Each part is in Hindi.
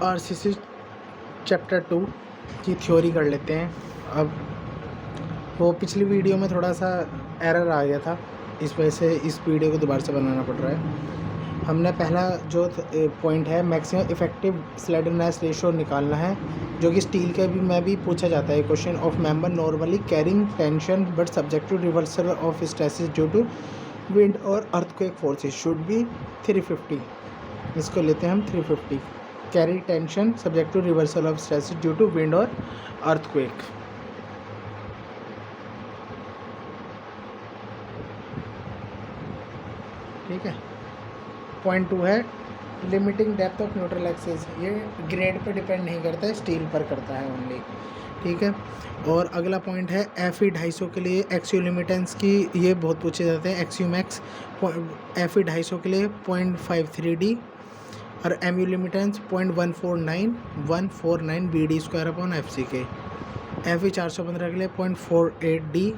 आरसीसी चैप्टर 2 की थ्योरी कर लेते हैं। अब वो पिछली वीडियो में थोड़ा सा एरर आ गया था, इस वजह से इस वीडियो को दोबारा से बनाना पड़ रहा है। हमने पहला जो पॉइंट है मैक्सिमम इफेक्टिव स्लेडरनेस रेशो निकालना है, जो कि स्टील के भी में भी पूछा जाता है question. Of member normally carrying tension but subject to reversal of stresses due to wind और अर्थक्वेक फोर्सेस शुड बी 350। इसको लेते हैं हम 350। Carry tension subject to reversal of stresses due to wind और अर्थक्वेक। ठीक है। पॉइंट 2 है limiting depth of neutral axis. ये ग्रेड पर डिपेंड नहीं करता है, स्टील पर करता है ओनली। ठीक है। और अगला पॉइंट है FE 250 के लिए एक्सियो लिमिटेंस की, ये बहुत पूछे जाते हैं। एक्सियो मैक्स FE 250 के लिए 0.53D और MU लिमिटेंस 0.149 BD² / FC FE 415 के लिए 0.48D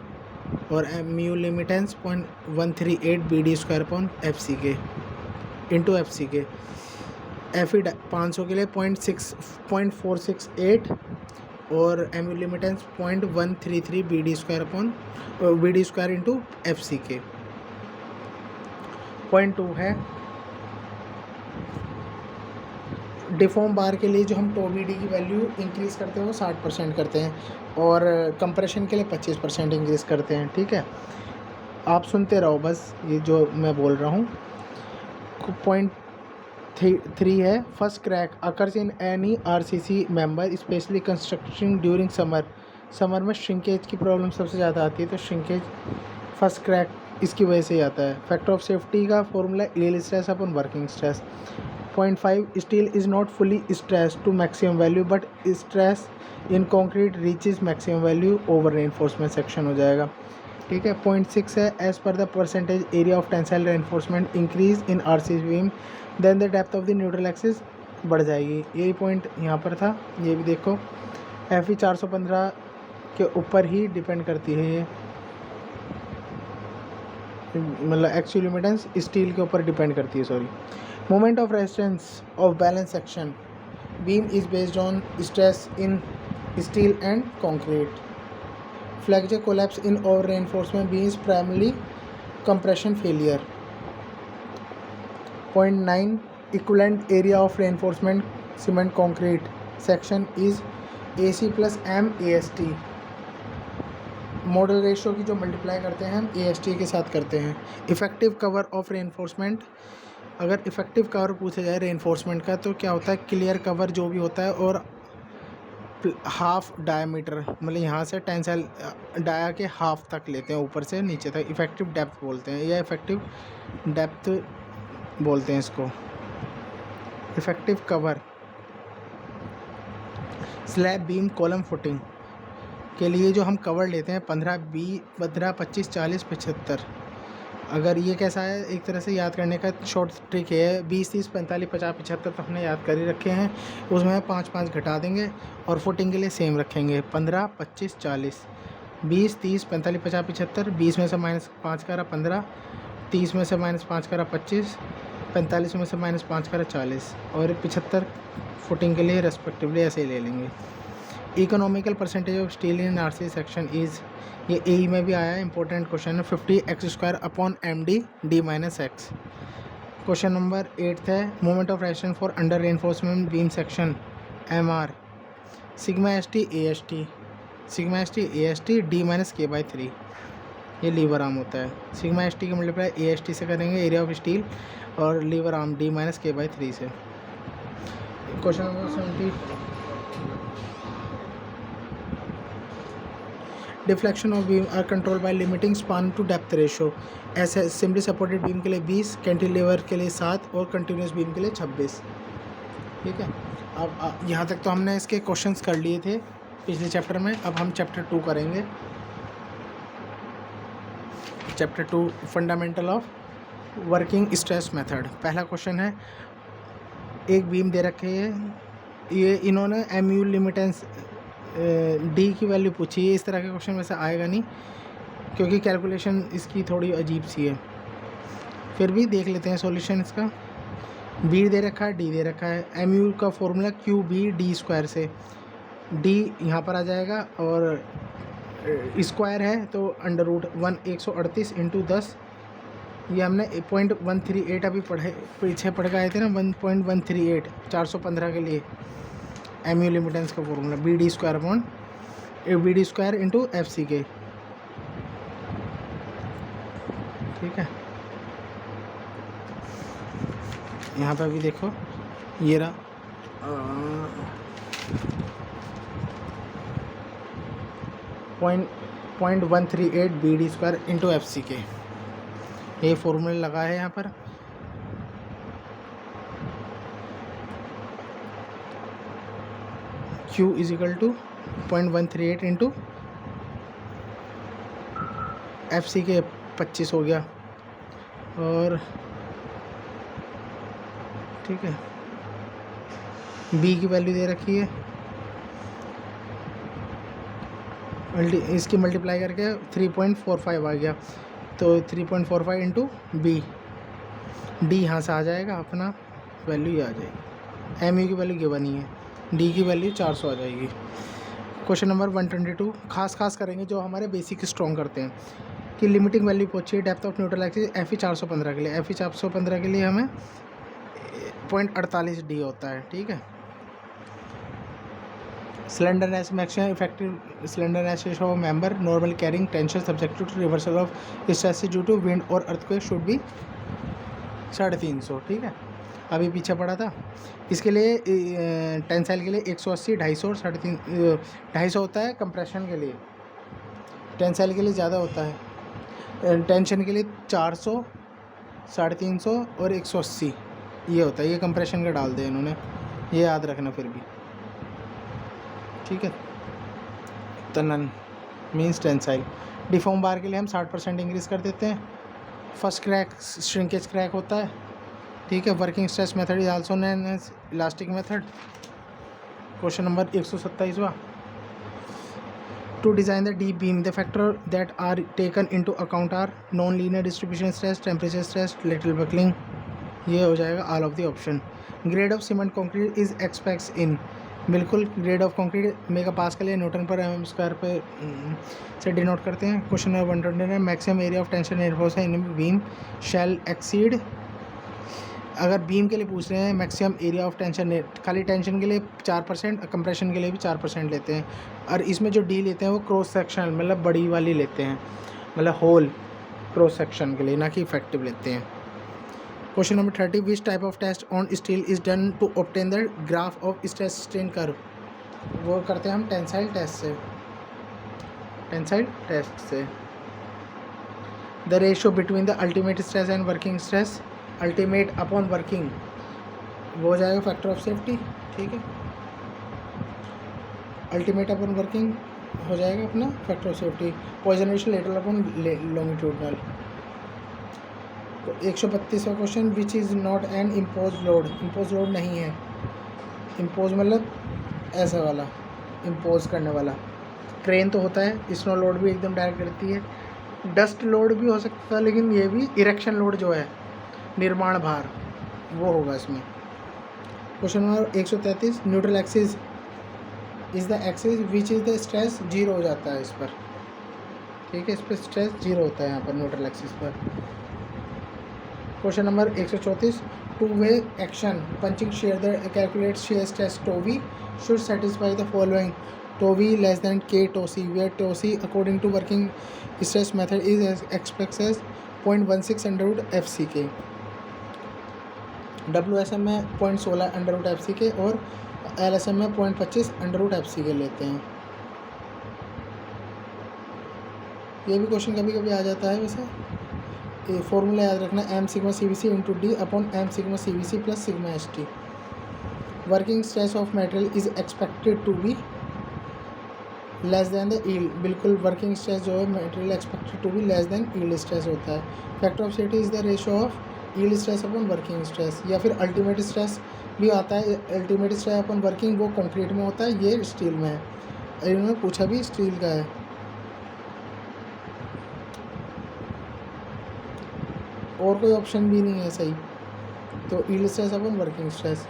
और MU लिमिटेंस 0.138 BD² / FC FE 500 के लिए 0.468 और MU लिमिटेंस 0.133 BD² / FC। पॉइंट 2 है डिफॉर्म बार के लिए जो हम टो BD की वैल्यू इंक्रीज़ करते हैं वो 60% करते हैं और कंप्रेशन के लिए 25% इंक्रीज़ करते हैं। ठीक है, आप सुनते रहो बस, ये जो मैं बोल रहा हूँ। पॉइंट 3 है first crack occurs in any RCC member specially construction during summer में श्रिंकेज की प्रॉब्लम सबसे ज़्यादा आती है, तो श्रिंकेज फर्स्ट क्रैक इसकी वजह से ही आता है। फैक्टर ऑफ सेफ्टी का formula yield stress upon working stress. Point 5 steel is not fully stress to maximum value but stress in concrete reaches maximum value over reinforcement section हो जाएगा। ठीक है। पॉइंट 6 है as per the percentage area of tensile reinforcement increase in RCC beam then the depth of the neutral axis बढ़ जाएगी। यही पॉइंट यहाँ पर था, ये भी देखो। FE 415 के ऊपर ही डिपेंड करती है ये, मतलब एक्सियल लिमिटेंस स्टील के ऊपर डिपेंड करती है, sorry. Moment of resistance of balance section beam is based on stress in steel and concrete. Flexure collapse in over reinforcement beam is primary compression failure. Point 9 equivalent area of reinforcement cement concrete section is AC + M AST। Model ratio की जो मल्टीप्लाई करते हैं हम AST के साथ करते हैं। इफेक्टिव कवर ऑफ रेनफोर्समेंट, अगर इफेक्टिव कवर पूछा जाए रेनफोर्समेंट का तो क्या होता है, क्लियर कवर जो भी होता है और हाफ डायमीटर, मतलब यहाँ से टेंसाइल डाया के हाफ तक लेते हैं, ऊपर से नीचे तक। इफेक्टिव डेप्थ बोलते हैं या इफेक्टिव डेप्थ बोलते हैं इसको। Effective cover slab beam column footing के लिए जो हम कवर लेते हैं 15, 20, 15, 25, 40, 75। अगर ये कैसा है, एक तरह से याद करने का शॉर्ट ट्रिक है। 20, 30, 45, 50, 75 तो हमने याद कर ही रखे हैं, उसमें 5 घटा देंगे और फुटिंग के लिए सेम रखेंगे 15, 25, 40। 20, 30, 45, 50, 75, 20 में से -5 करा 15, 30 में से -5 करा 25, 45 में से -5 करा 40 और 75 फुटिंग के लिए रेस्पेक्टिवली ऐसे ही ले लेंगे। Economical percentage of steel in RCC section is, ये AE में भी आया है, इंपॉर्टेंट क्वेश्चन है। 50x² / MD D - X। Question number 8 है moment of resistance for under reinforcement beam section MR σST AST D - K/3। ये लीवर आर्म होता है। σST का मल्टीप्लाई AST से करेंगे, एरिया ऑफ स्टील, और लीवर आर्म D - K/3 से। Question number 70 deflection of beam are control by limiting span to depth ratio. ऐसे सिम्पली सपोर्टेड बीम के लिए 20, कैंटिलीवर के लिए 7 और कंटिन्यूस बीम के लिए 26। ठीक है। अब यहाँ तक तो हमने इसके क्वेश्चंस कर लिए थे पिछले चैप्टर में। अब हम चैप्टर 2 करेंगे। Chapter 2 fundamental of working stress method. पहला क्वेश्चन है, एक बीम दे रखे है, ये इन्होंने MU लिमिटेंस D की वैल्यू पूछी है। इस तरह के क्वेश्चन वैसे आएगा नहीं क्योंकि कैलकुलेशन इसकी थोड़ी अजीब सी है, फिर भी देख लेते हैं सॉल्यूशन इसका। बी दे रखा है, डी दे रखा है। एम यू का formula Q B D square से, डी यहाँ पर आ जाएगा और स्क्वायर है तो अंडर रूट 138 इंटू 10, ये हमने 0.138 अभी पीछे पढ़ के आए थे ना, 1.138 415 के लिए एम यू लिमिटेंस का formula B D square upon B D square into F सी के, ठीक है। यहाँ पर भी देखो ये रहा 0.138 B D square into F सी के, ये फॉर्मूला लगा है यहाँ पर। Q is equal to 0.138 into F C K 25 हो गया, और ठीक है B की वैल्यू दे रखी है, इसकी मल्टीप्लाई करके 3.45 आ गया, तो 3.45 इंटू बी, डी यहाँ से आ जाएगा, अपना वैल्यू ये आ जाएगी। एम यू की वैल्यू गिवन ही है, डी की वैल्यू 400 आ जाएगी। क्वेश्चन नंबर 122 खास करेंगे जो हमारे बेसिक स्ट्रॉन्ग करते हैं कि लिमिटिंग वैल्यू पहुँची है depth of neutral axis F E 415 के लिए, एफ ई 415 के लिए हमें 0.48 डी होता है, ठीक है। Slenderness maximum effective slenderness of member normal carrying tension subject to reversal of stress due to wind और अर्थक्वेक शुड बी 350, ठीक है। अभी पीछे पड़ा था, इसके लिए टेंसाइल के लिए 180 250 और 250 होता है, कंप्रेशन के लिए टेंसाइल के लिए ज़्यादा होता है, टेंशन के लिए 400 350 और 180 ये होता है, ये कंप्रेशन का डाल दिया इन्होंने, ये याद रखना फिर भी, ठीक है। तनन मीन्स टेंसाइल। डिफॉर्म बार के लिए हम 60% इंक्रीज़ कर देते हैं, फर्स्ट क्रैक श्रिंकेज क्रैक होता है, ठीक है। Working stress method is also known as elastic method. Question number 127वां, to design the deep beam the factor that are taken into account are non linear distribution stress, temperature stress, lateral buckling, ये हो जाएगा all of the option. Grade of cement concrete is expects in, बिल्कुल grade of concrete mega pascal या न्यूटन पर एम स्क्वायर पे से डिनोट करते हैं। Question number 129, maximum area of tension enforce है इन बीम शैल एक्सीड, अगर बीम के लिए पूछ रहे हैं मैक्सिमम एरिया ऑफ टेंशन, खाली टेंशन के लिए 4%, कंप्रेशन के लिए भी 4% लेते हैं, और इसमें जो डी लेते हैं वो क्रॉस सेक्शन मतलब बड़ी वाली लेते हैं, मतलब होल क्रॉस सेक्शन के लिए, ना कि इफेक्टिव लेते हैं। Question number 30, which type of test on steel is done to obtain the graph of stress strain curve, वो करते हैं हम टेंसाइल टेस्ट से, टेंसाइल टेस्ट से। The ratio between the ultimate stress and working stress, ultimate upon working, वो हो जाएगा फैक्टर ऑफ सेफ्टी, ठीक है। अल्टीमेट अपॉन वर्किंग हो जाएगा अपना factor of safety, Poisson ratio lateral upon longitudinal. तो 132वां question, which is not an impose load, impose load नहीं है, इम्पोज मतलब ऐसा वाला इम्पोज करने वाला, क्रेन तो होता है, स्नो लोड भी एकदम डायरेक्ट करती है, डस्ट लोड भी हो सकता है, लेकिन ये भी इरेक्शन लोड जो है निर्माण भार वो होगा इसमें। Question number 133, neutral axis is the axis which is the stress, zero हो जाता है इस पर, ठीक है, इस पर स्ट्रेस जीरो होता है यहाँ पर न्यूट्रल एक्सिस पर। Question number 134, two way action punching shear the calculate shear stress tau v should satisfy the following, tau v less than k tau c, where tau c according to working stress method is expects as 0.16 under root f C k, डब्ल्यू एस एम में 0.16 अंडर रूट एफ सी के, और एल एस एम में 0.25 अंडर रूट एफ सी के लेते हैं। ये भी क्वेश्चन कभी कभी आ जाता है वैसे। ये फॉर्मूला याद रखना, M sigma C V C into D upon M sigma C V C plus sigma S T. Working stress of material is expected to be less than the yield, बिल्कुल वर्किंग स्ट्रेस जो है material expected to be less than yield stress होता है। Factor of safety is the ratio of yield stress upon working stress, या फिर अल्टीमेट स्ट्रेस भी आता है, अल्टीमेट स्ट्रेस अपॉन वर्किंग वो कंक्रीट में होता है, ये स्टील में है, इन्होंने पूछा भी स्टील का है। और कोई ऑप्शन भी नहीं है सही, तो yield stress upon working stress.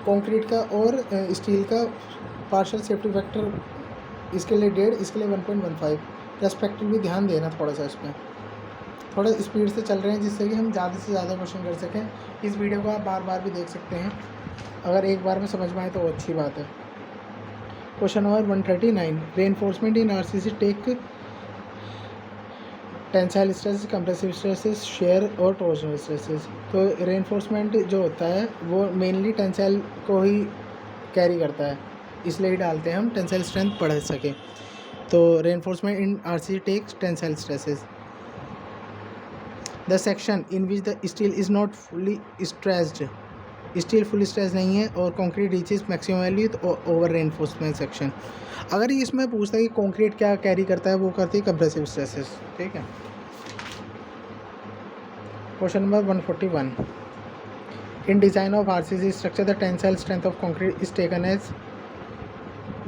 Concrete का और स्टील का पार्शियल सेफ्टी फैक्टर इसके लिए 1.5, इसके लिए 1.15 रेस्पेक्टिवली। ध्यान देना थोड़ा सा इसमें, थोड़ा स्पीड से चल रहे हैं जिससे कि हम ज़्यादा से ज़्यादा क्वेश्चन कर सकें। इस वीडियो को आप बार बार भी देख सकते हैं, अगर एक बार में समझ में आए तो अच्छी बात है। Question number 139, reinforcement in RCC take tensile stress, compressive stresses, shear और टॉर्सनल स्ट्रेसेस। तो रेनफोर्समेंट जो होता है वो मेनली टेंसाइल को ही कैरी करता है, इसलिए ही डालते हैं हम टेंसाइल स्ट्रेंथ बढ़ सके। तो reinforcement in RCC takes tensile stresses. The section in which the steel is not fully stressed, steel fully stress नहीं है और concrete reaches maximum value over reinforcement section. अगर ये इसमें पूछता है कि कंक्रीट क्या कैरी करता है, वो करती है कंप्रेसिव स्ट्रेसेस। ठीक है। Question number 141, in design of RCC structure the tensile strength of concrete is taken as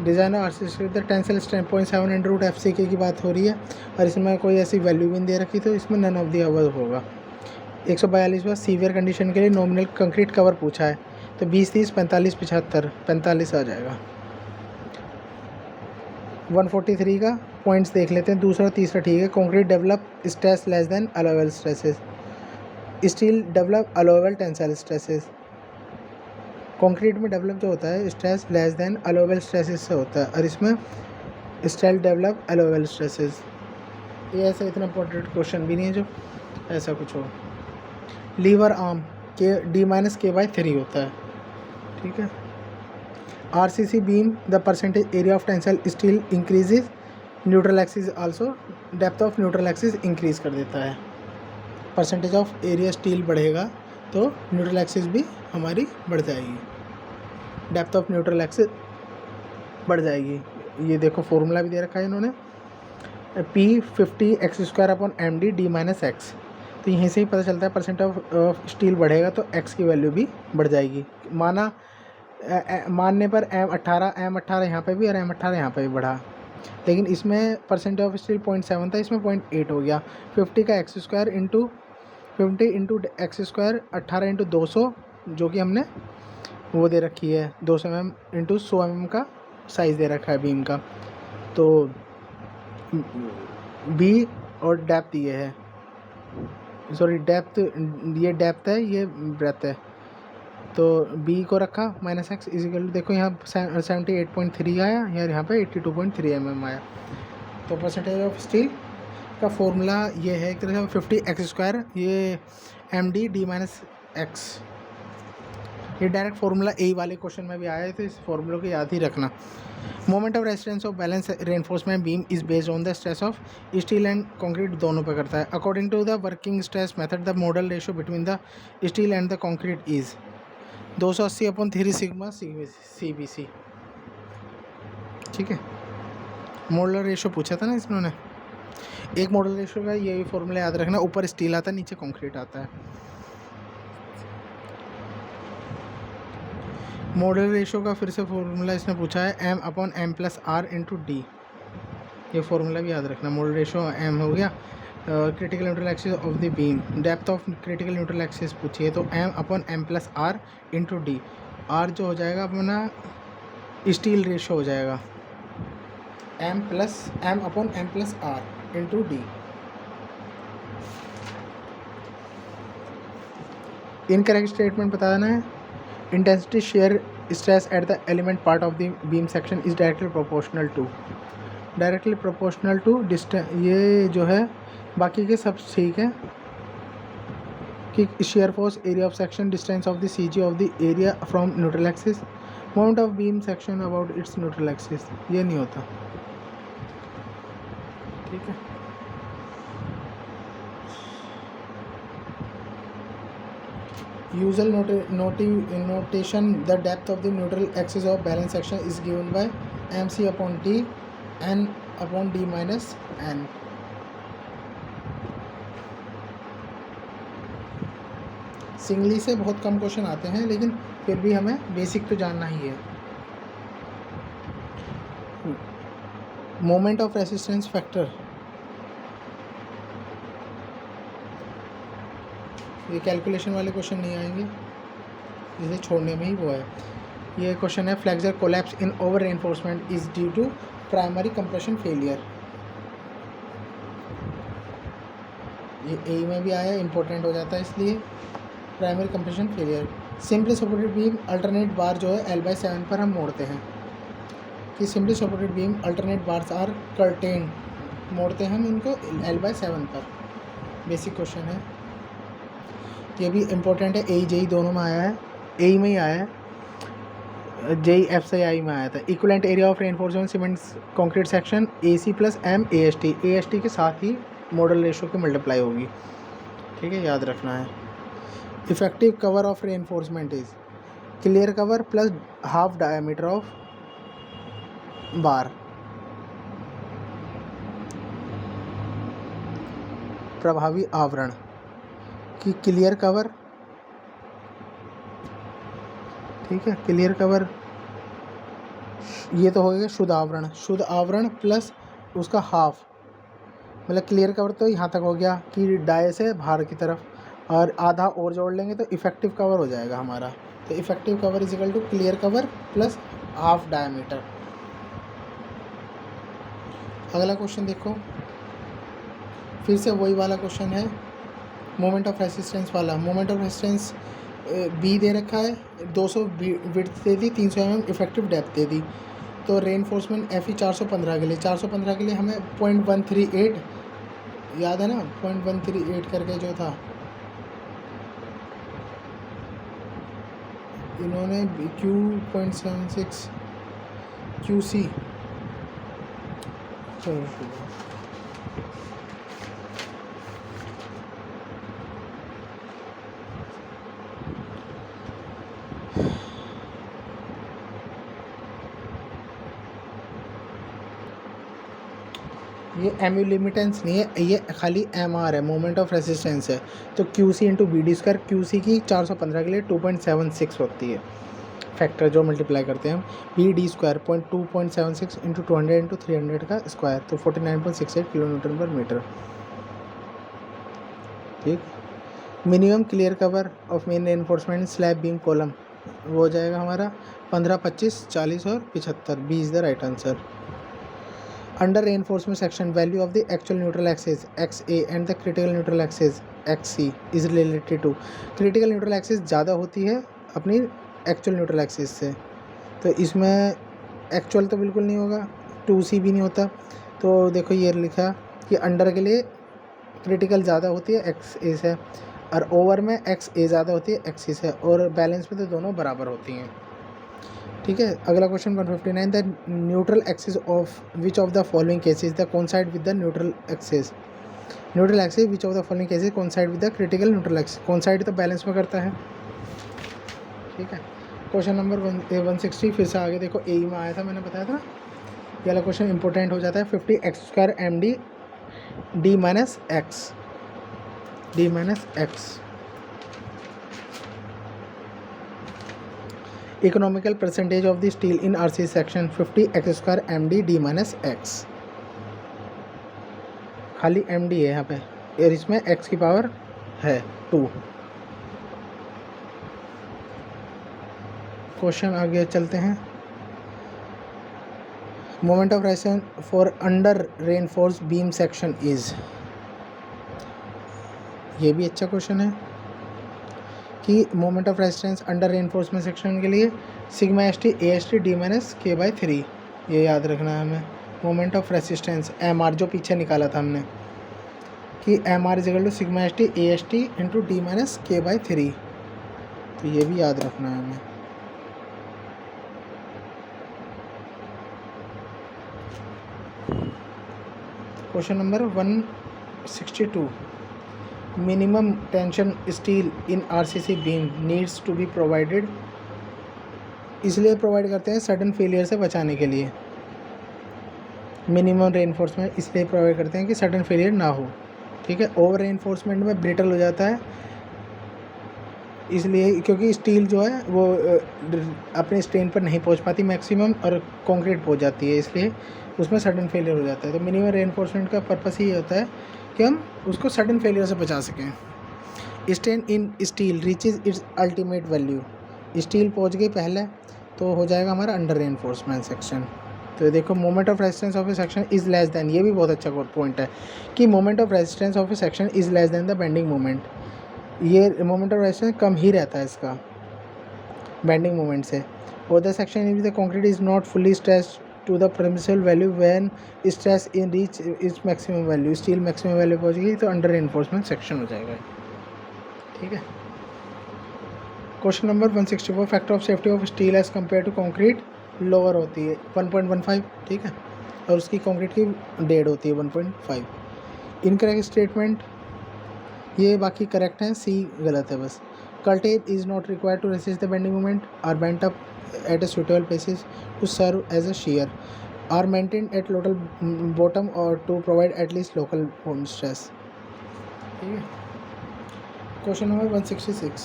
design of RCC the tensile strength 0.7 × FCK की बात हो रही है और इसमें कोई ऐसी वैल्यू भी नहीं दे रखी, तो इसमें नन ऑफ द अबव होगा। 142 सीवियर कंडीशन के लिए नॉमिनल कंक्रीट कवर पूछा है, तो 20, 30, 45, 75, 45 आ जाएगा। 143 का पॉइंट्स देख लेते हैं, दूसरा तीसरा ठीक है। Concrete develop stress less than allowable stresses, steel develop allowable tensile stresses. Concrete में डेवलप जो होता है stress less than allowable stresses से होता है और इसमें स्टील डेवलप अलाउएबल स्ट्रेसेस। ये ऐसा इतना इंपॉर्टेंट क्वेश्चन भी नहीं है जो ऐसा कुछ हो। लीवर आर्म के D-K/3 होता है। ठीक है। RCC beam the percentage area of tensile steel increases, neutral axis also depth of neutral axis increase कर देता है। परसेंटेज ऑफ एरिया स्टील बढ़ेगा तो न्यूट्रल एक्सिस भी हमारी बढ़ जाएगी, डेप्थ ऑफ न्यूट्रल एक्सिस बढ़ जाएगी। ये देखो फॉर्मूला भी दे रखा है इन्होंने, P50x² MD D-x। तो यहीं से ही पता चलता है परसेंट ऑफ स्टील बढ़ेगा तो x की वैल्यू भी बढ़ जाएगी। मानने पर M18 यहाँ पे भी और M18 यहाँ पे भी बढ़ा, लेकिन इसमें परसेंट ऑफ स्टील 0.7 था, इसमें 0.8 हो गया। 50 का x² into 50 into x², 18 into 200 जो कि हमने वो दे रखी है 200 mm इंटू 100 mm का साइज़ दे रखा है बीम का। तो बी और डेप्थ ये है, सॉरी डेप्थ, ये डेप्थ है, ये ब्रेथ है। तो बी को रखा -x इजिकल, देखो यहाँ 78.3 आया यार, यहाँ पे 82.3 mm आया। तो परसेंटेज ऑफ स्टील का फॉर्मूला ये है एक तरह से 50x², ये MD D-x। ये डायरेक्ट फार्मूला ए वाले क्वेश्चन में भी आया है, तो इस फार्मूले को याद ही रखना। Moment of resistance of balance reinforcement beam is based on the stress of steel and concrete, दोनों पे करता है। According to the working stress method the modal ratio between the steel and the concrete is 280/3 sigma CBC। ठीक है। मोडल रेशियो पूछा था ना इन्होंने, एक मॉडल रेशियो का यही फॉर्मूला याद रखना, ऊपर स्टील आता है नीचे कंक्रीट आता है। मॉडल रेशियो का फिर से फॉर्मूला इसने पूछा है M/M+R × D। ये फॉर्मूला भी याद रखना। मॉडल रेशियो M हो गया, critical neutral axis of the beam, depth of critical neutral axis पूछिए तो M/M+R × D। R जो हो जाएगा अपना स्टील रेशियो हो जाएगा M/M+R × D। इनकरेक्ट स्टेटमेंट बताना है। Intensity shear stress at the element part of the beam section is directly proportional to distance. ये जो है बाकी के सब ठीक है कि shear force area of section distance of the CG of the area from neutral axis, moment of beam section about its neutral axis, ये नहीं होता। ठीक है। Usual notation, the depth of the neutral axis of balance section is given by MC/T N/D-N। Singly से बहुत कम क्वेश्चन आते हैं, लेकिन फिर भी हमें बेसिक तो जानना ही है। मोमेंट ऑफ रेसिस्टेंस फैक्टर, ये कैलकुलेशन वाले क्वेश्चन नहीं आएंगे, इसे छोड़ने में ही वो है। ये क्वेश्चन है flexure collapse in over reinforcement is due to primary compression failure. ये ए में भी आया, इंपॉर्टेंट हो जाता है इसलिए। Primary compression failure. Simply supported beam alternate bar जो है L/7 पर हम मोड़ते हैं कि simply supported beam alternate bars are curtain, मोड़ते हैं हम इनको L/7 पर। बेसिक क्वेश्चन है, ये भी इम्पोर्टेंट है। AE दोनों में आया है, AE में ही आया है, JFCI में आया था। Equivalent area of reinforcement cement concrete section AC + M AST, AST के साथ ही मॉडल रेशो की मल्टीप्लाई होगी, ठीक है, याद रखना है। Effective cover of reinforcement is clear cover plus half diameter of बार। प्रभावी आवरण कि क्लियर कवर, ठीक है, क्लियर कवर ये तो हो गया शुद्ध आवरण, शुद्ध आवरण प्लस उसका हाफ, मतलब क्लियर कवर तो यहाँ तक हो गया कि डाय से बाहर की तरफ, और आधा और जोड़ लेंगे तो इफेक्टिव कवर हो जाएगा हमारा। तो effective cover is equal to clear cover plus half diameter. अगला क्वेश्चन देखो, फिर से वही वाला क्वेश्चन है, मोमेंट ऑफ रेसिस्टेंस वाला। मोमेंट ऑफ रेसिस्टेंस B दे रखा है, 200 विड्थ दे दी, 300 mm इफेक्टिव डेप्थ दे दी। तो रेनफोर्समेंट FE 415 के लिए, 415 के लिए हमें 0.138 याद है ना, 0.138 करके जो था इन्होंने Q.76 QC, ये MU लिमिटेंस नहीं है, ये खाली MR है, मोमेंट ऑफ रेसिस्टेंस है। तो QC इंटू BD², QC की 415 के लिए 2.76 होती है फैक्टर जो मल्टीप्लाई करते हैं हम। BD² 2.76 इंटू 200 इंटू 300 का स्क्वायर, तो 49.68 किलोमीटर पर मीटर, ठीक। Minimum clear cover of main reinforcement slab beam column वो हो जाएगा हमारा 15, 25, 40 और 75, 20 the right answer. Under reinforcement section, value of the actual neutral axis XA and the critical neutral axis XC is related to। critical neutral axis ज़्यादा होती है अपनी actual neutral axis से, तो इसमें actual तो बिल्कुल नहीं होगा, 2C भी नहीं होता। तो देखो ये लिखा कि अंडर के लिए critical ज़्यादा होती है XA से, और ओवर में XA ज़्यादा होती है XC से, और बैलेंस में तो दोनों बराबर होती हैं, ठीक है। अगला question 159, the neutral axis of which of the following cases the coincide with the neutral axis. Neutral axis which of the following cases coincide with the critical neutral axis. Coincide तो बैलेंस में करता है, ठीक है। क्वेश्चन नंबर 160, फिर से आगे देखो, AE में आया था, मैंने बताया था। ये वाला क्वेश्चन इंपॉर्टेंट हो जाता है। 50x² MD D - X, D - X। Economical percentage of the steel in RC section 50x² MD D - X। खाली MD है यहाँ पे, और इसमें x की पावर है 2। क्वेश्चन आगे चलते हैं। Moment of resistance for under reinforce beam section is, ये भी अच्छा क्वेश्चन है कि moment of resistance under reinforcement section के लिए σ/ST AST D - K/3, ये याद रखना है हमें। मोमेंट ऑफ रेजिस्टेंस MR जो पीछे निकाला था हमने कि MR = σ/ST AST into D - K/3, तो ये भी याद रखना है हमें। Question number 162, minimum tension steel in RCC beam needs to be provided, इसलिए प्रोवाइड करते हैं सडन फेलियर से बचाने के लिए। मिनिमम रेनफोर्समेंट इसलिए प्रोवाइड करते हैं कि सडन फेलियर ना हो, ठीक है। ओवर रेनफोर्समेंट में ब्रिटल हो जाता है, इसलिए क्योंकि स्टील जो है वो अपने स्ट्रेन पर नहीं पहुंच पाती मैक्सिमम, और कंक्रीट पहुंच जाती है, इसलिए उसमें सडन फेलियर हो जाता है। तो मिनिमम रेनफोर्समेंट का पर्पस ही होता है कि हम उसको सडन फेलियर से बचा सकें। Strain in steel reaches it's ultimate value, steel पहुंच गई पहले तो हो जाएगा हमारा अंडर रेनफोर्समेंट सेक्शन। तो देखो moment of resistance of a section is less than, ये भी बहुत अच्छा पॉइंट है कि moment of resistance of a section is less than the bending moment, ये मोमेंट ऑफ रेजिस्टेंस कम ही रहता है इसका बेंडिंग मोमेंट से। और the section in the concrete is not fully stressed to the permissible value when stress in reach is maximum value, steel maximum value पहुँच गई तो अंडर रेनफोर्समेंट सेक्शन हो जाएगा। ठीक है। Question number 164, factor of safety of steel as compare to concrete lower होती है 1.15, ठीक है, और उसकी कंक्रीट की डेढ़ होती है 1.5। इनकरेक्ट स्टेटमेंट, ये बाकी करेक्ट है, सी गलत है बस। Curtain is not required to resist the bending moment, are bent up at a suitable places to serve as a shear, are maintained at local bottom or to provide at least local home stress। ठीक है। Question number 166,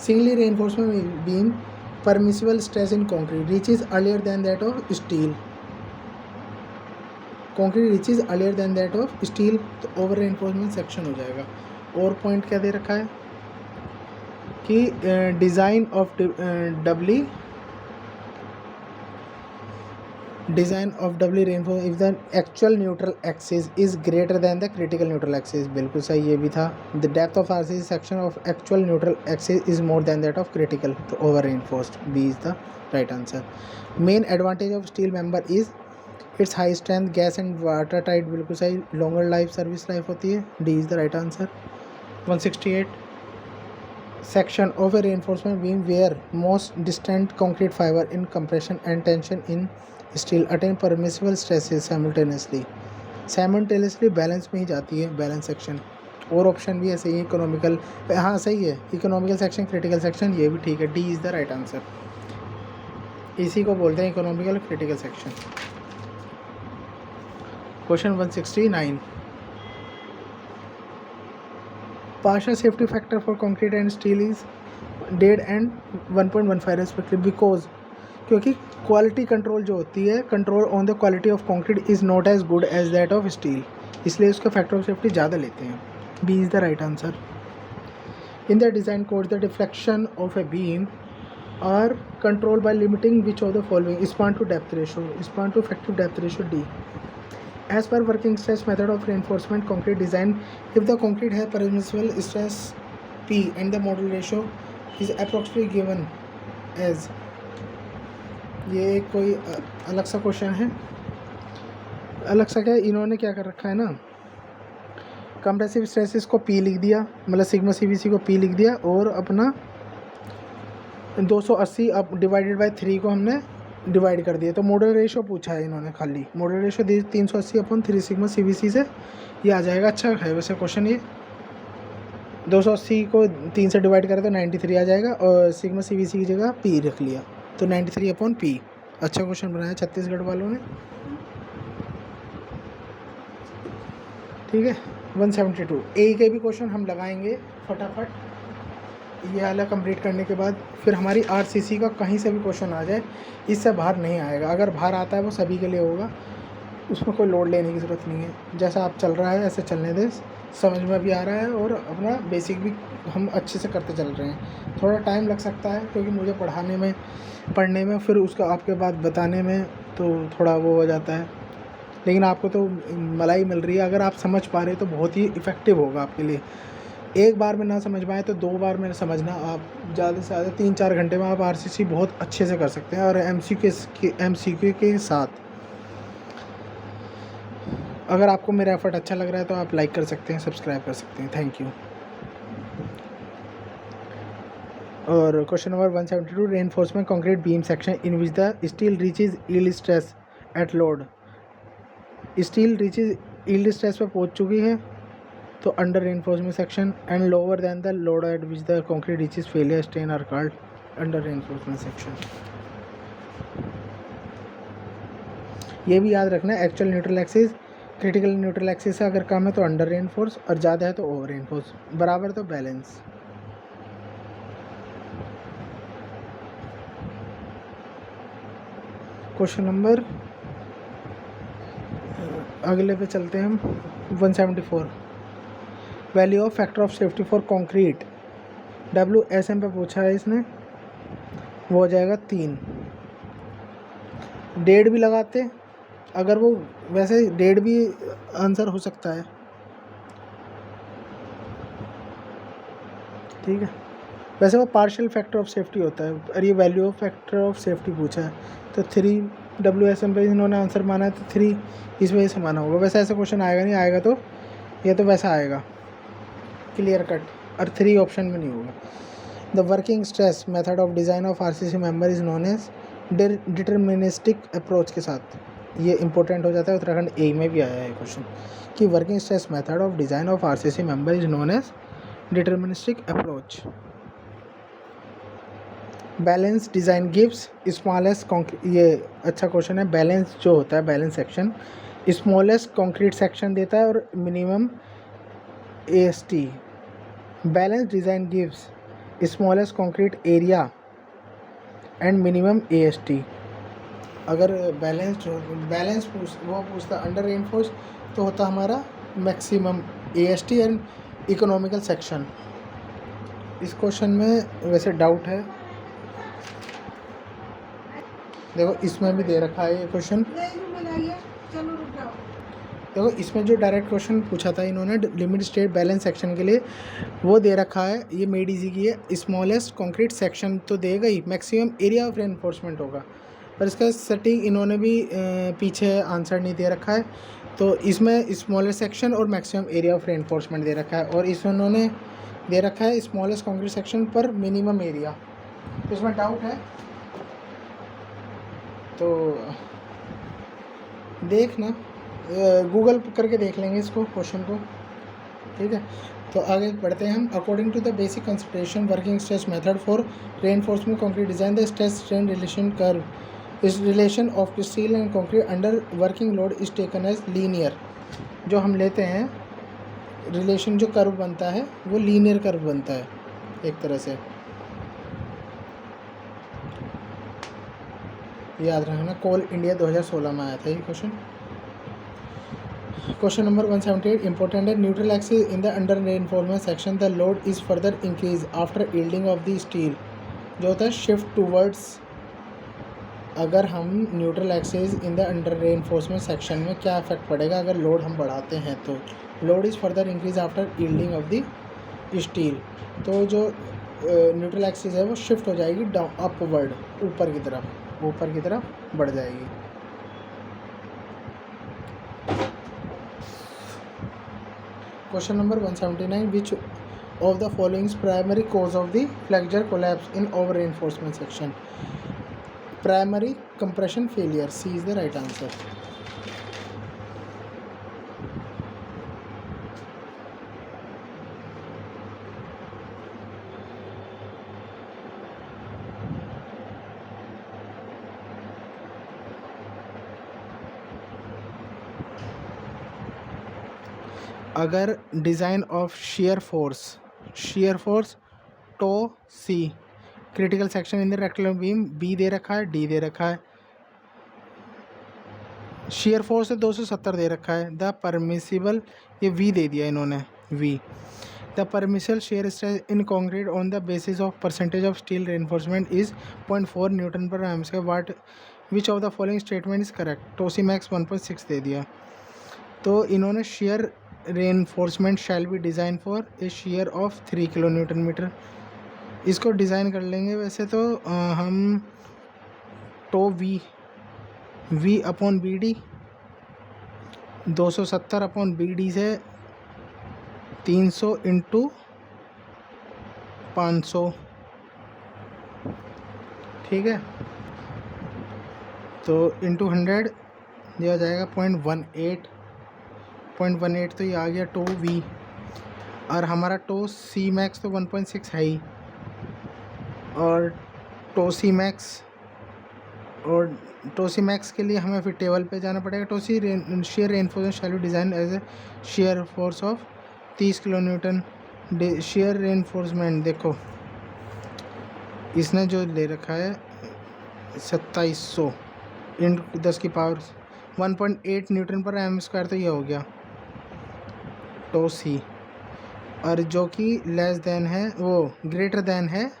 singly reinforcement beam permissible stress in concrete reaches earlier than that of steel, concrete reaches earlier than that of steel, तो over reinforcement section हो जाएगा। और पॉइंट क्या दे रखा है कि design of doubly reinforce if the actual neutral axis is greater than the critical neutral axis, बिल्कुल सही, ये भी था। The depth of RCC section of actual neutral axis is more than that of critical, तो over reinforced, b is the right answer. Main advantage of steel member is its high strength, gas and water tight, बिल्कुल सही, लॉन्गर लाइफ सर्विस लाइफ होती है, D is the right answer. 168, section of a reinforcement beam where most distant concrete fiber in compression and tension in steel attain permissible stresses simultaneously balance में ही जाती है, बैलेंस सेक्शन। और ऑप्शन भी ऐसे ही, इकोनॉमिकल, हाँ सही है, इकोनॉमिकल सेक्शन, क्रिटिकल सेक्शन, ये भी ठीक है, D is the right answer, इसी को बोलते हैं economical critical section. Question 169, partial safety factor for concrete and steel is डेढ़ एंड 1.15 रेस्पेक्टिव, बिकॉज क्योंकि क्वालिटी कंट्रोल जो होती है, control on the quality of concrete is not as good as that of steel, इसलिए उसका फैक्टर ऑफ सेफ्टी ज़्यादा लेते हैं, B is the right answer. In the design code the deflection of a beam are control by limiting which of the following, span to depth ratio, span to effective depth ratio, D. As per working stress method of reinforcement concrete design, if the concrete has permissible stress P and the model ratio is approximately given as, ये कोई अलग सा क्वेश्चन है, अलग सा क्या, इन्होंने क्या कर रखा है ना, कंप्रेसिव स्ट्रेसेस को P लिख दिया, मतलब सिग्मा CVC को P लिख दिया, और अपना 280 अब डिवाइडेड बाय 3 को हमने डिवाइड कर दिया, तो मॉडल रेशो पूछा है इन्होंने, खाली मॉडल रेशो दी 380/3 सिग्मा CVC से, ये आ जाएगा। अच्छा है वैसे क्वेश्चन, ये 280 को 3 से डिवाइड करें तो 93 आ जाएगा, और सिग्मा CVC की जगह P रख लिया, तो 93/P। अच्छा क्वेश्चन बनाया छत्तीसगढ़ वालों ने। ठीक है। 172, ए के भी क्वेश्चन हम लगाएंगे फटाफट, ये वाला कंप्लीट करने के बाद फिर हमारी RCC का कहीं से भी क्वेश्चन आ जाए, इससे बाहर नहीं आएगा, अगर बाहर आता है वो सभी के लिए होगा, उसमें कोई लोड लेने की ज़रूरत नहीं है, जैसा आप चल रहा है ऐसे चलने दें, समझ में भी आ रहा है और अपना बेसिक भी हम अच्छे से करते चल रहे हैं। थोड़ा टाइम लग सकता है क्योंकि मुझे पढ़ने में फिर उसका आपके बाद बताने में तो थोड़ा वो हो जाता है, लेकिन आपको तो मलाई मिल रही है, अगर आप समझ पा रहे तो बहुत ही इफ़ेक्टिव होगा आपके लिए। एक बार में ना समझ पाए तो 2 बार में समझना, आप ज़्यादा से ज़्यादा 3-4 घंटे में आप RCC बहुत अच्छे से कर सकते हैं, और MCQ के साथ। अगर आपको मेरा एफर्ट अच्छा लग रहा है तो आप लाइक कर सकते हैं, सब्सक्राइब कर सकते हैं, थैंक यू। और question number 172, reinforcement concrete beam section in which the steel reaches yield stress at load, steel reaches yield stress पे पहुंच चुकी है तो under reinforcement section, and lower than the load at which the concrete reaches failure strain are called under reinforcement section. ये भी याद रखना है, actual neutral axis critical neutral axis से अगर कम है तो अंडर रेनफोर्स, और ज़्यादा है तो ओवर रेनफोर्स, बराबर तो बैलेंस। क्वेश्चन नंबर अगले पे चलते हैं हम, 174, value of factor of safety for concrete, WSM पे पूछा है इसने, वो हो जाएगा 3। 1.5 भी लगाते, अगर वो वैसे 1.5 भी आंसर हो सकता है, ठीक है। वैसे वो पार्शियल फैक्टर ऑफ सेफ्टी होता है, और ये value of factor of safety पूछा है, तो 3 WSM पे इन्होंने आंसर माना है, तो 3 इस वजह से माना होगा। वैसे ऐसा क्वेश्चन आएगा नहीं, आएगा तो ये तो वैसा आएगा क्लियर कट, और 3 ऑप्शन में नहीं होगा। The working stress method of design of RCC member is known as deterministic approach के साथ, ये इंपॉर्टेंट हो जाता है। उत्तराखंड ए में भी आया है क्वेश्चन कि working stress method of design of RCC member is known as deterministic approach. Balance design gives smallest ये अच्छा क्वेश्चन है। बैलेंस जो होता है, balance section smallest concrete section देता है और minimum AST। Balance design gives smallest concrete area and minimum AST। अगर बैलेंस वो पूछता अंडर रेनफोर्स, तो होता हमारा maximum AST and economical section. इस क्वेश्चन में वैसे डाउट है, देखो इसमें भी दे रखा है ये क्वेश्चन, देखो इसमें जो डायरेक्ट क्वेश्चन पूछा था इन्होंने लिमिट स्टेट बैलेंस सेक्शन के लिए, वो दे रखा है, ये मेड इजी की है। स्मॉलेस्ट कंक्रीट सेक्शन तो देगा ही, मैक्सिमम एरिया ऑफ रेनफोर्समेंट होगा, पर इसका सटीक इन्होंने भी पीछे आंसर नहीं दे रखा है, तो इसमें स्मॉलेस्ट सेक्शन और मैक्सिमम एरिया ऑफ रेनफोर्समेंट दे रखा है, और इसमें उन्होंने दे रखा है स्मॉलेस्ट कंक्रीट सेक्शन पर मिनिमम एरिया, तो इसमें डाउट है, तो देखना गूगल करके देख लेंगे इसको क्वेश्चन को, ठीक है। तो आगे बढ़ते हैं हम। According to the basic consideration working stress method for reinforcement concrete design, the stress strain relation curve is relation of steel and concrete under working load is taken as linear. जो हम लेते हैं रिलेशन, जो कर्व बनता है वो लीनियर कर्व बनता है एक तरह से, याद रखना। कोल इंडिया 2016 में आया था ये क्वेश्चन। क्वेश्चन नंबर 178 इंपॉर्टेंट है। Neutral axis in the under reinforcement section the load is further increase after yielding of the steel, जो होता है शिफ्ट टूवर्ड्स। अगर हम neutral axis in the under reinforcement section में क्या इफेक्ट पड़ेगा अगर लोड हम बढ़ाते हैं, तो load is further increase after yielding of the steel, तो जो न्यूट्रल एक्सिस है वो शिफ्ट हो जाएगी डाउन अपवर्ड, ऊपर की तरफ बढ़ जाएगी। Question number 179 which of the following primary cause of the flexure collapse in over reinforcement section. Primary compression failure, c is the right answer. अगर design of shear force tau c critical section in the rectangular beam b दे रखा है, डी दे रखा है, shear फोर्स है 270 दे रखा है, द परमिसिबल ये वी दे दिया इन्होंने, v the permissible shear stress in concrete on the basis of percentage of steel reinforcement is 0.4 newton per m square, what which of the following statement is correct. Tau c max 1.6 दे दिया, तो इन्होंने shear reinforcement shall be design for a shear of 3 kilo newton metre. इसको डिज़ाइन कर लेंगे वैसे तो हम tau v upon B D 270 upon B D से 300 इंटू 500, ठीक है, तो इंटू 100 दिया जाएगा 0.18 तो ये आ गया टो वी, और हमारा टो सी मैक्स तो 1.6 है ही, और टो सी मैक्स के लिए हमें फिर टेबल पे जाना पड़ेगा। टो सी shear reinforcement shall be design as a shear force of 30 kilo newton. shear reinforcement देखो इसने जो ले रखा है 2700 इंटू 10 की power 1.8 Newton per m square, तो ये हो गया टो सी। और जो कि लेस देन है, वो ग्रेटर देन है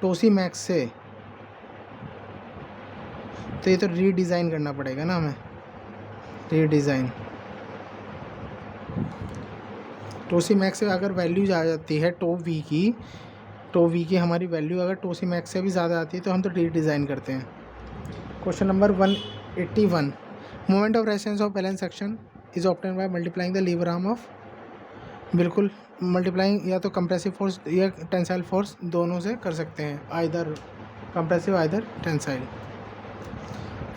टोसी मैक्स से, तो ये तो रीडिज़ाइन करना पड़ेगा ना हमें, रीडिज़ाइन। टोसी मैक्स से अगर वैल्यूज आ जाती है टॉप वी की हमारी वैल्यू अगर टोसी मैक्स से भी ज़्यादा आती है तो हम तो रीडिज़ाइन करते हैं। Question number 181, moment of resistance of balance section is obtain by multiplying the lever arm of, बिल्कुल मल्टीप्लाइंग या तो कंप्रेसिव फोर्स या टेंसाइल फोर्स दोनों से कर सकते हैं, either compressive either tensile.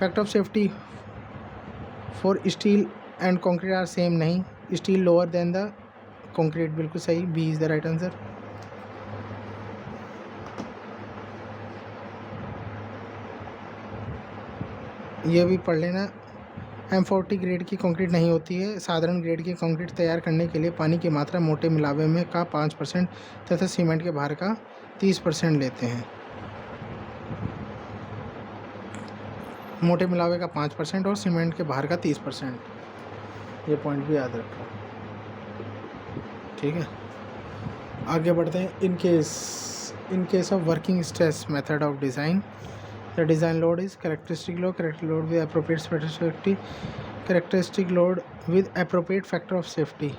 Factor of safety for steel and concrete are same, नहीं, steel lower than the concrete, बिल्कुल सही, b is the right answer. ये भी पढ़ लेना। M40 ग्रेड की कंक्रीट नहीं होती है। साधारण ग्रेड की कंक्रीट तैयार करने के लिए पानी की मात्रा मोटे मिलावे में का 5% तथा सीमेंट के भार का 30% लेते हैं। मोटे मिलावे का 5% और सीमेंट के भार का 30%, ये पॉइंट भी याद रखो, ठीक है। आगे बढ़ते हैं। In case of working stress method of design, the design load is characteristic load with appropriate safety, characteristic load with appropriate factor of safety.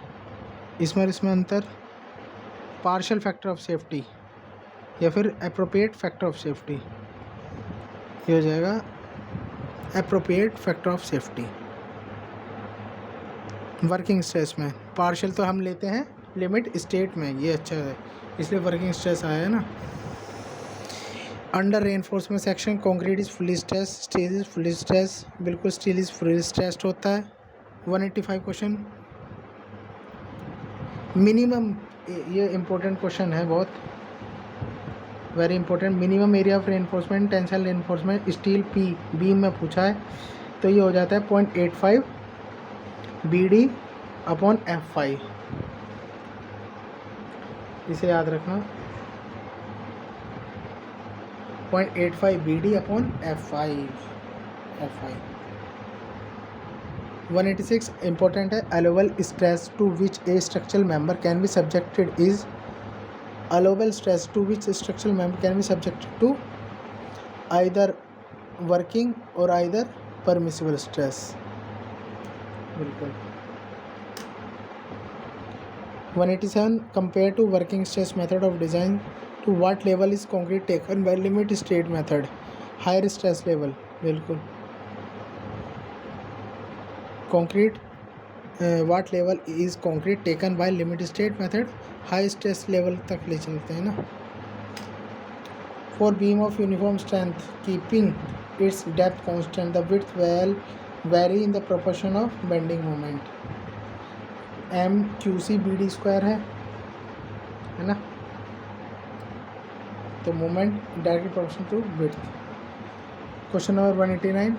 इसमें अंतर पार्शियल फैक्टर ऑफ सेफ्टी या फिर एप्रोप्रिएट फैक्टर ऑफ सेफ्टी, ये हो जाएगा appropriate factor of safety. Working stress में पार्शियल तो हम लेते हैं लिमिट स्टेट में, ये अच्छा है, इसलिए वर्किंग स्ट्रेस आया है ना। Under reinforcement section concrete is fully stress, steel is fully stress, बिल्कुल स्टील इज फुली स्ट्रेस्ड होता है। 185 क्वेश्चन मिनिमम, ये इम्पोर्टेंट क्वेश्चन है, बहुत very important. Minimum area of reinforcement tensile reinforcement steel P beam में पूछा है, तो ये हो जाता है 0.85 BD अपॉन F5, इसे याद रखना, 0.85 BD अपॉन F5। 186 इंपॉर्टेंट है। Allowable stress to which a structural member can be subjected is, allowable stress to which structural member can be subjected to either working और आइदर परमिसिबल स्ट्रेस, बिल्कुल। 187 compare to working stress method of design to what level is concrete taken by limit state method, higher stress level, बिल्कुल। Concrete what level is concrete taken by limit state method, high stress level तक ले चलते हैं ना। For beam of uniform strength keeping its depth constant, the width will vary in the proportion of bending moment. MQC BD square है ना, तो moment directly proportional to width. Question number 189,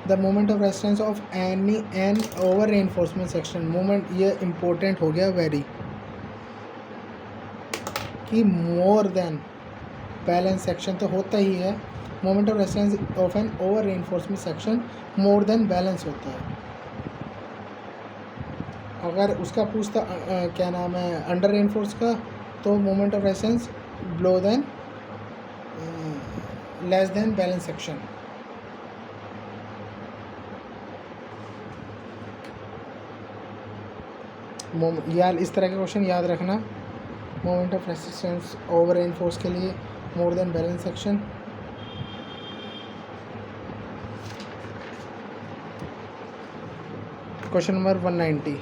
the moment of resistance of an over reinforcement section, moment ये इम्पोर्टेंट हो गया वेरी, कि मोर देन बैलेंस सेक्शन तो होता ही है, moment of resistance of an over reinforcement section more than balance होता है। अगर उसका पूछता क्या नाम है अंडर रेनफोर्स का, तो moment of resistance low than less than balance section. यार इस तरह के क्वेश्चन याद रखना, moment of resistance over reinforce के लिए मोर than balance section. Question number 190,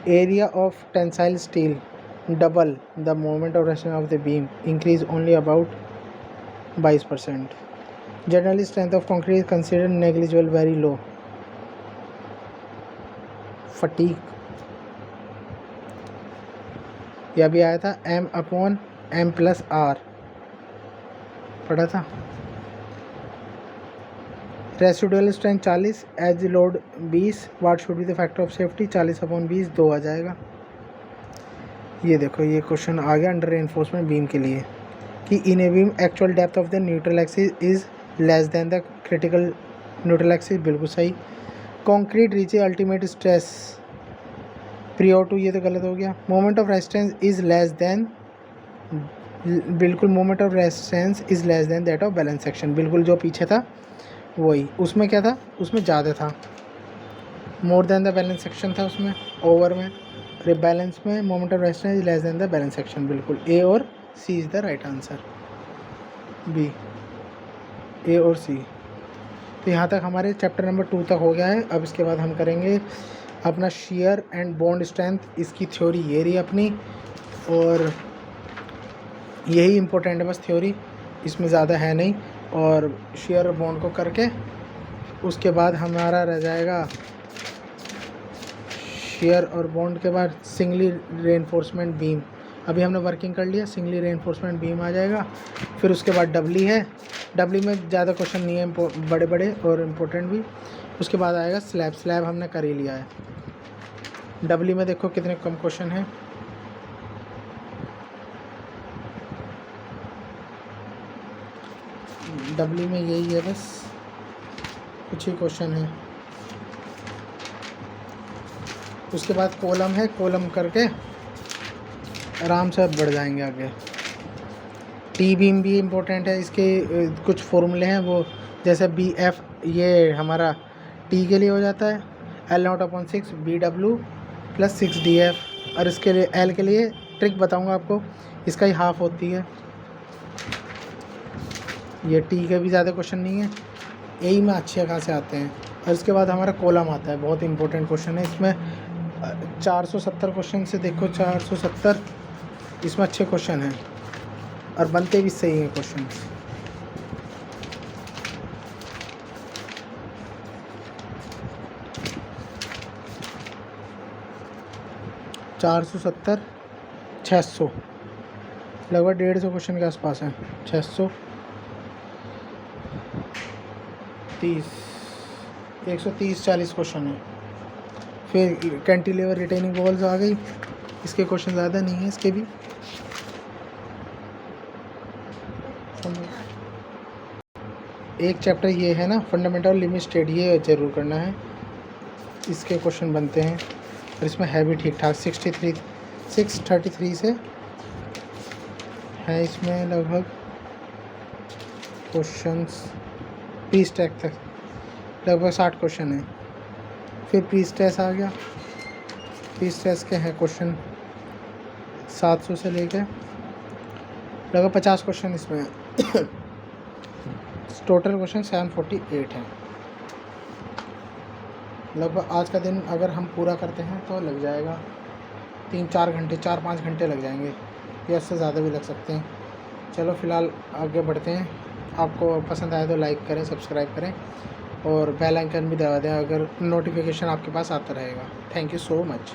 area of tensile steel double the moment of rotation of the beam, increase only about 22%. Generally strength of concrete is considered negligible, very low. Fatigue, यह भी आया था, M/M+R पढ़ा था। Residual strength 40, as load 20, what should be the factor of safety, 40/20 2 आ जाएगा। ये देखो ये क्वेश्चन आ गया अंडर रेनफोर्समेंट बीम के लिए, कि in a beam actual depth of the neutral axis is less than the critical neutral axis, बिल्कुल सही। Concrete reach ultimate stress prior to, ये तो गलत हो गया। Moment of resistance is less than, बिल्कुल moment of resistance is less than that of balance section, बिल्कुल जो पीछे था वही। उसमें क्या था, उसमें ज़्यादा था, more than the balance section था उसमें, ओवर में। बैलेंस में moment of resistance is less than the balance section, बिल्कुल ए और c is the right answer, b, a और सी। तो यहाँ तक हमारे चैप्टर नंबर 2 तक हो गया है। अब इसके बाद हम करेंगे अपना शेयर एंड बॉन्ड स्ट्रेंथ, इसकी थ्योरी ये रही अपनी, और यही इम्पोर्टेंट है बस थ्योरी, इसमें ज़्यादा है नहीं। और शेयर और बॉन्ड को करके उसके बाद हमारा रह जाएगा शेयर और बॉन्ड के बाद सिंगली रेनफोर्समेंट बीम। अभी हमने वर्किंग कर लिया, सिंगली रेनफोर्समेंट बीम आ जाएगा। फिर उसके बाद डबली है, डबली में ज़्यादा क्वेश्चन नहीं है, बड़े बड़े और इम्पोर्टेंट भी। उसके बाद आएगा स्लैब, स्लैब हमने कर ही लिया है। डबली में देखो कितने कम क्वेश्चन हैं, डबली में यही है बस, कुछ ही क्वेश्चन है। उसके बाद कॉलम है, कॉलम करके आराम से बढ़ जाएंगे आगे। टी बीम भी इम्पोर्टेंट है, इसके कुछ फॉर्मूले हैं वो, जैसे बी एफ ये हमारा टी के लिए हो जाता है L0/6 BW + 6DF, और इसके लिए एल के लिए ट्रिक बताऊंगा आपको, इसका ही हाफ होती है। ये टी के भी ज़्यादा क्वेश्चन नहीं है, यही में अच्छे खासे आते हैं। और इसके बाद हमारा कॉलम आता है, बहुत इंपॉर्टेंट क्वेश्चन है। इसमें 470 क्वेश्चन से देखो, 470 इसमें अच्छे क्वेश्चन हैं और बनते भी सही हैं क्वेश्चन। चार 600 लगभग 150 क्वेश्चन के आसपास हैं, 630 130-40 क्वेश्चन है। फिर कैंटिलीवर रिटेनिंग वॉल्स आ गई, इसके क्वेश्चन ज़्यादा नहीं है, इसके भी एक चैप्टर ये है ना फंडामेंटल लिमिट स्टेट, ये ज़रूर करना है, इसके क्वेश्चन बनते हैं। और इसमें है भी ठीक ठाक, 633 से है इसमें लगभग क्वेश्चंस, प्री स्टैक तक लगभग 60 क्वेश्चन है। फिर प्री स्ट्रेस आ गया, प्री स्ट्रेस के हैं क्वेश्चन 700 से लेकर लगभग 50 क्वेश्चन इसमें टोटल क्वेश्चन 748 हैं। लगभग आज का दिन अगर हम पूरा करते हैं तो लग जाएगा 3-4 घंटे, 4-5 घंटे लग जाएंगे, या इससे ज़्यादा भी लग सकते हैं। चलो फ़िलहाल आगे बढ़ते हैं। आपको पसंद आए तो लाइक करें, सब्सक्राइब करें और बेल आइकन भी दबा दें, अगर नोटिफिकेशन आपके पास आता रहेगा। Thank you so much.